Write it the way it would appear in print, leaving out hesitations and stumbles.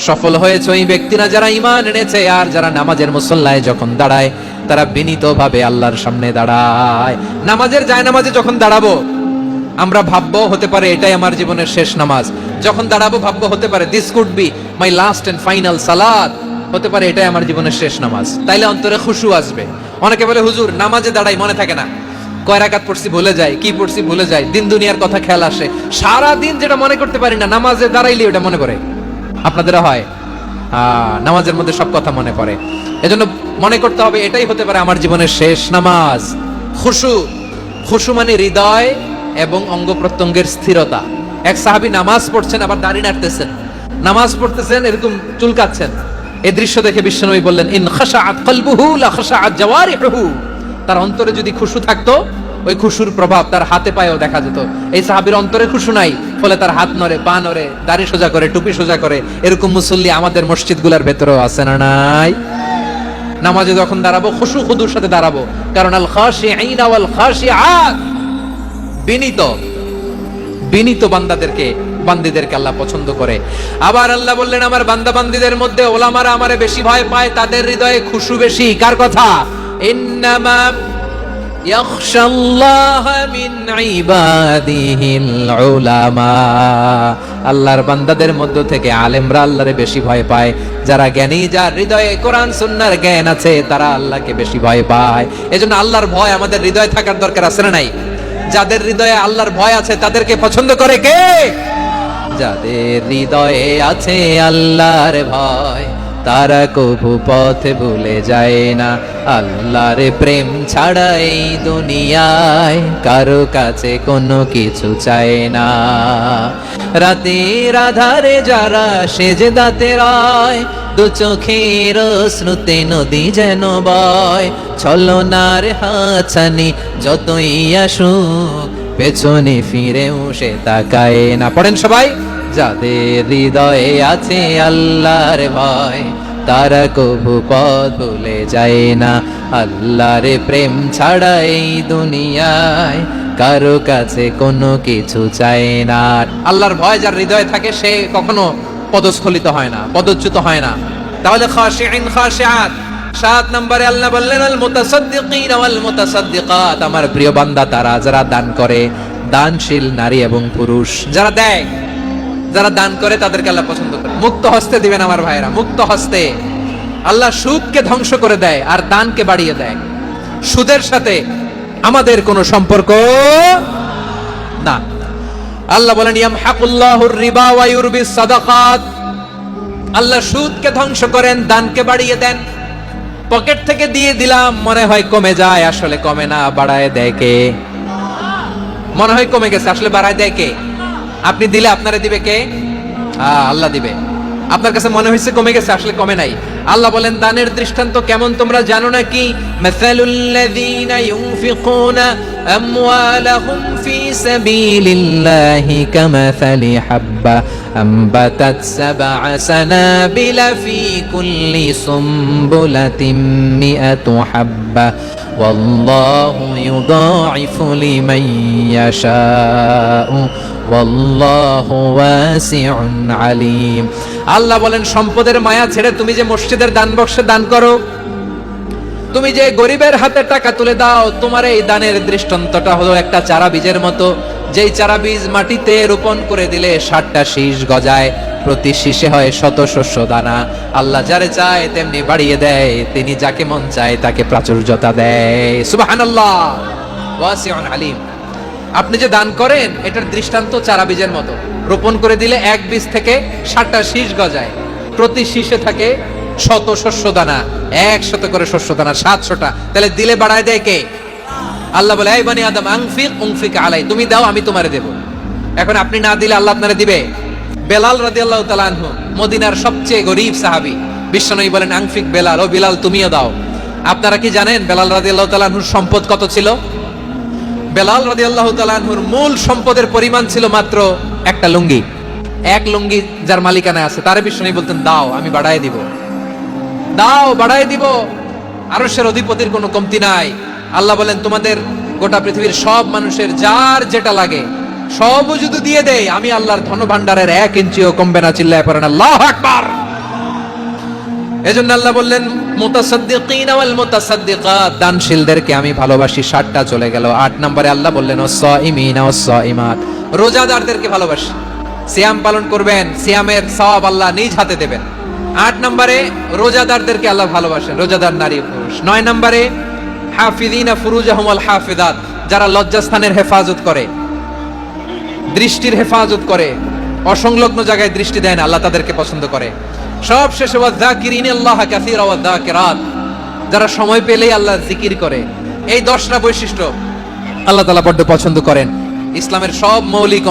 সফল হয়েছে ওই ব্যক্তিরা যারা ঈমান এনেছে আর যারা নামাজের মুসল্লায় যখন দাঁড়ায় তারা বিনীতভাবে আল্লাহর সামনে দাঁড়ায়। নামাজের জায়নামাজে যখন দাঁড়াবো আমরা ভাববো হতে পারে এটাই আমার জীবনের শেষ নামাজ। যখন দাঁড়াবো ভাববো হতে পারে this could be my last and final সালাত, হতে পারে এটাই আমার জীবনের শেষ নামাজ। তাইলে অন্তরে খুশু আসবে। অনেকে বলে হুজুর নামাজে দাঁড়াই মনে থাকে না, কয় রাকাত পড়ছি ভুলে যায়, কি পড়ছি ভুলে যায়, দিন দুনিয়ার কথা খেয়াল আসে, সারা দিন যেটা মনে করতে পারি না নামাজে দাঁড়াইলে ওটা মনে পড়ে। আপনাদেরও হয়? নামাজের মধ্যে সব কথা মনে পড়ে। এজন্য মনে করতে হবে এটাই হতে পারে আমার জীবনের শেষ নামাজ। খুশু, খুশু মানে হৃদয় এবং অঙ্গ প্রত্যঙ্গের স্থিরতা। এক সাহাবী নামাজ পড়ছেন আবার দাড়ি নাড়তেছেন, নামাজ পড়তেছেন এরকম চুলকাচ্ছেন। এই দৃশ্য দেখে বিশ্বনবী বললেন ইন খাশাআত কলবুহু লা খাশাআত জাওয়ারিহুহু, তার অন্তরে যদি খুশু থাকতো ওই খুশুর প্রভাব তার হাতে পায়েও দেখা যেত। এই সাহাবীর অন্তরে খুশু নাই, ফলে তার হাত নড়ে, পা নড়ে, দাড়ি সোজা করে, টুপি সোজা করে। এরকম মুসল্লি আমাদের মসজিদগুলোর ভেতরেও আছে না নাই? নামাজে যখন দাঁড়াবো খুশু খুদুর সাথে দাঁড়াবো, কারণ আল খাশিঈনা ওয়াল খাশিআত, বিনীত বিনীত বান্দিদেরকে আল্লাহ পছন্দ করে। আবার আল্লাহ বললেন আমার বান্দা বান্দিদের মধ্যে ওলামারা আমারে বেশি ভয় পায়, তাদের হৃদয়ে খুশু বেশি। কার কথা? ইন্নামা ইয়াখশাল্লাহ মিন ইবাদিহিল উলামা, আল্লাহর বান্দাদের মধ্য থেকে আলেমরা আল্লাহরে বেশি ভয় পায়। যারা জ্ঞানী, যার হৃদয়ে কোরআন সুন্নাহর জ্ঞান আছে, তারা আল্লাহকে বেশি ভয় পায়। এজন্য আল্লাহর ভয় আমাদের হৃদয়ে থাকার দরকার আছে না নাই? যাদের হৃদয়ে আল্লাহর ভয় আছে তাদেরকে পছন্দ করে কে? যাদের হৃদয়ে আছে আল্লাহর ভয় তারা কভু পথে ভুলে যায় না। আল্লাহর প্রেম ছাড়া এই দুনিয়ায় কারো কাছে কোনো কিছু চায় না। রাতের আধারে যারা সেজদাতে রয়, দু চোখের শ্রুতে নদী যেন বয়, ছলনার হাতছানি যতই আসুক পেছনে ফিরেও সে তাকায় না। পড়েন সবাই, যাদের হৃদয়ে আছে আল্লাহর ভয় তারা কভু পথ ভুলে যায় না। আল্লাহর প্রেম ছাড়া এই দুনিয়ায় কারো কাছে কোনো কিছু চায় না। আল্লাহর ভয় যার হৃদয়ে থাকে সে কখনো পদস্খলিত হয় না, পদচ্যুত হয় না। তাহলে খাশিঈন খাশিআত। 7 নম্বরে আল্লাহ বললেন আল মুতাসাদ্দিকিন ওয়াল মুতাসাদ্দিকাত, আমার প্রিয় বান্দা তারা যারা দান করে, দানশীল নারী এবং পুরুষ যারা দেয়, যারা দান করে তাদেরকে আল্লাহ পছন্দ করে। মুক্ত হস্তে দিবেন আমার ভাইরা, মুক্ত হস্তে। আল্লাহ সুদকে ধ্বংস করে দেয় আর দানকে বাড়িয়ে দেয়। সুদের সাথে আমাদের কোনো সম্পর্ক না। আল্লাহ বলেন ইয়ামহাকুল্লাহুর রিবা ওয়া ইউরবিস সাদাকাত, আল্লাহ সুদকে ধ্বংস করেন, দানকে বাড়িয়ে দেন। পকেট থেকে দিয়ে দিলাম মনে হয় কমে যায়, আসলে কমে না, বাড়ায় দেয় কে? মনে হয় কমে গেছে, আসলে বাড়ায় দেয় কে? আপনি দিলে আপনারে দিবে কে? আল্লাহ দিবে। আপনার কাছে মনে হয়েছে কমে গেছে, আসলে কমে নাই। আল্লাহ বলেন দানের দৃষ্টান্ত কেমন তোমরা জানো নাকি? মাসালুল লাযীনা ইউনফিকুনা আমওয়ালাহুম ফি সাবিলিল্লাহি কামাসালি হাব্বা আমবাতাত সাবআ সানাবিলা ফি কুল্লি সুমবুলাতিন মিআতু হাব্বা ওয়াল্লাহু ইউদাঈফু লিমান ইয়াশাউ ওয়াল্লাহু ওয়াসিউন আলীম। আল্লাহ বলেন সম্পদের মায়া ছেড়ে তুমি যে মসজিদের দান বক্সে দান করো, তুমি যে গরিবের হাতে টাকা তুলে দাও, তোমার এই দানের দৃষ্টান্তটা হলো একটা চারা বীজের মতো। যেই চারা বীজ মাটিতে রোপণ করে দিলে 60টা শীষ গজায়, প্রতি শীষে হয় শত শস্য দানা। আল্লাহ যারে চায় তেমনি বাড়িয়ে দেয়, তিনি যাকে মন চায় তাকে প্রাচুর্যতা দেয়। সুবহানাল্লাহ, ওয়াসিউন আলীম। আপনি যে দান করেন এটার দৃষ্টান্ত চারা বীজের মতো, রোপণ করে দিলে এক বীজ থেকে 60টা শীষ গজায়, প্রতি শীষে থাকে শত শস্য দানা, 100 করে শস্য দানা, 700টা। তাহলে দিলে বাড়ায় দেয় কে? আল্লাহ বলে এই বনি আদম আনফিক উনফিক আলাই, তুমি দাও আমি তোমারে দেব। এখন আপনি না দিলে আল্লাহ আপনারে দিবে? বেলাল রাদিয়াল্লাহু তাআলা আনহু মদিনার সবচেয়ে গরীব সাহাবী, বিশ্বনবী বলেন আনফিক বেলাল, ও বেলাল তুমিও দাও। আপনারা কি জানেন বেলাল রাদিয়াল্লাহু তাআলা আনহুর সম্পদ কত ছিল? বেলাল রাদিয়াল্লাহু তাআলা আনহুর মূল সম্পদের পরিমাণ ছিল মাত্র একটা লুঙ্গি। এক লুঙ্গি যার মালিকানায় আছে তারে বিশ্বনবী বলতেন দাও আমি বাড়ায় দিব, দাও বাড়ায় দিব। আরশের অধিপতির কোনো কমতি নাই। আল্লাহ বলেন তোমাদের গোটা পৃথিবীর সব মানুষের যার যেটা লাগে সব যদি দিয়ে দেয়, আমি আল্লাহর ধনভাণ্ডারের 1 ইঞ্চিও কমবে না। চিল্লায় পড়েন আল্লাহু আকবার। এজন্য আল্লাহ বললেন মুতাসাদ্দিকিন ওয়াল মুতাসাদ্দিকাত, দানশীলদেরকে আমি ভালোবাসি। 7টা চলে গেল। 8 নম্বরে আল্লাহ বললেন ওয়াস-সাইমিনা ওয়াস-সাইমাত, রোজাদারদেরকে ভালোবাসি। সিয়াম পালন করবেন, সিয়ামের সওয়াব আল্লাহ নিজ হাতে দেবেন। 8 নম্বরে রোজাদারদেরকে আল্লাহ ভালোবাসেন, রোজাদার নারী পুরুষ। 9 নম্বরে হাফিযিনা ফুরুজাহুম ওয়াল হাফিযাত, যারা লজ্জাস্থানের হেফাজত করে, দৃষ্টির হেফাজত করে, অসংলগ্ন জায়গায় দৃষ্টি দেন, আল্লাহ তাদেরকে পছন্দ করে। সব শেষে ওয়াযাকিরিনাল্লাহ কাসীরা ওয়াযাকিরাত, যারা সময় পেলেই আল্লাহর জিকির করে। এই 10টা বৈশিষ্ট্য আল্লাহ তাআলা বড় পছন্দ করেন। ইসলামের সব মৌলিক